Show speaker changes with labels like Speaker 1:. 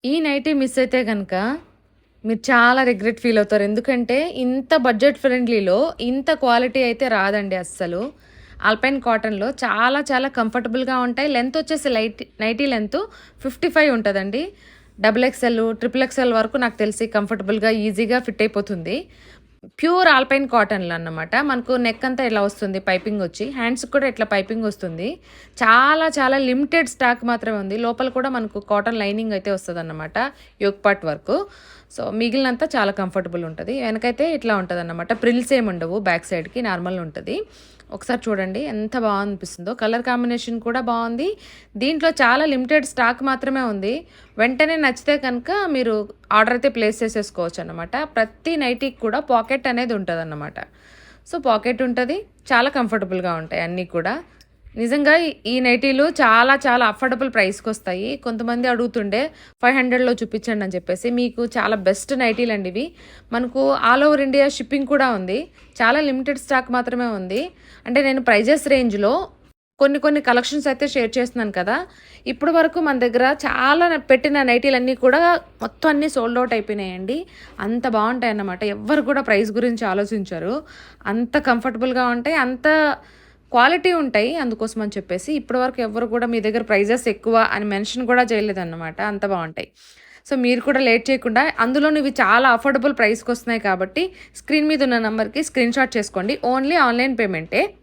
Speaker 1: ఈ nightie miss అయితే గనక మీరు చాలా రిగ్రెట్ ఫీల్ అవుతారు. ఎందుకంటే ఇంత బడ్జెట్ ఫ్రెండ్లీలో ఇంత క్వాలిటీ అయితే రాదండి అస్సలు. ఆల్పైన్ కాటన్‌లో చాలా చాలా కంఫర్టబుల్‌గా ఉంటాయి. లెంత్ వచ్చేసి నైటీ లెంత్ 55 ఉంటదండి. డబుల్ ఎక్స్ఎల్, ట్రిపుల్ ఎక్స్ఎల్ వరకు నాకు తెలిసి కంఫర్టబుల్‌గా, ఈజీగా ఫిట్ అయిపోతుంది. ప్యూర్ ఆల్పైన్ కాటన్‌లో అన్నమాట. మనకు నెక్ అంతా ఇలా వస్తుంది పైపింగ్ వచ్చి. హ్యాండ్స్‌కి కూడా ఇట్లా పైపింగ్ వస్తుంది. చాలా చాలా లిమిటెడ్ స్టాక్ మాత్రమే ఉంది. లోపల కూడా మనకు కాటన్ లైనింగ్ అయితే వస్తదన్నమాట. యోక్ పార్ట్ వరకు. సో, మిగిలినంతా చాలా కంఫర్టబుల్ ఉంటది. వెనకైతే ఇట్లా ఉంటదన్నమాట. ప్రిల్స్ ఏమి ఉండవు బ్యాక్ సైడ్‌కి నార్మల్ ఉంటది. ఒకసారి చూడండి ఎంత అనిపిస్తుందో. కలర్ కాంబినేషన్ కూడా బాగుంది. దీంట్లో చాలా లిమిటెడ్ స్టాక్ మాత్రమే ఉంది. వెంటనే నచ్చితే కనుక మీరు ఆర్డర్ అయితే ప్లేస్ చేసేసుకోవచ్చు అన్నమాట. ప్రతి నైటీకి కూడా పాకెట్ అనేది ఉంటుందన్నమాట. సో పాకెట్ ఉంటుంది, చాలా కంఫర్టబుల్గా ఉంటాయి అన్నీ కూడా. నిజంగా ఈ నైటీలు చాలా చాలా అఫోర్డబుల్ ప్రైస్కి వస్తాయి. కొంతమంది అడుగుతుండే 500లో చూపించండి అని చెప్పేసి. మీకు చాలా బెస్ట్ నైటీలు అండి ఇవి. మనకు ఆల్ ఓవర్ ఇండియా షిప్పింగ్ కూడా ఉంది. చాలా లిమిటెడ్ స్టాక్ మాత్రమే ఉంది. అంటే నేను ప్రైజెస్ రేంజ్లో కొన్ని కొన్ని కలెక్షన్స్ అయితే షేర్ చేస్తున్నాను కదా. ఇప్పటి వరకు మన దగ్గర చాలా పెట్టిన నైటీలన్నీ కూడా మొత్తం అన్నీ సోల్డ్ అవుట్ అయిపోయినాయండి. అంత బాగుంటాయి అన్నమాట. ఎవ్వరు కూడా ప్రైస్ గురించి ఆలోచించరు. అంత కంఫర్టబుల్గా ఉంటాయి, అంత క్వాలిటీ ఉంటాయి. అందుకోసం అని చెప్పేసి ఇప్పటివరకు ఎవ్వరు కూడా మీ దగ్గర ప్రైజెస్ ఎక్కువ అని మెన్షన్ కూడా చేయలేదన్నమాట. అంత బాగుంటాయి. సో మీరు కూడా లేట్ చేయకుండా, అందులోని ఇవి చాలా అఫోర్డబుల్ ప్రైస్కి వస్తున్నాయి కాబట్టి స్క్రీన్ మీద ఉన్న నెంబర్కి స్క్రీన్ షాట్ చేసుకోండి. Only online పేమెంటే.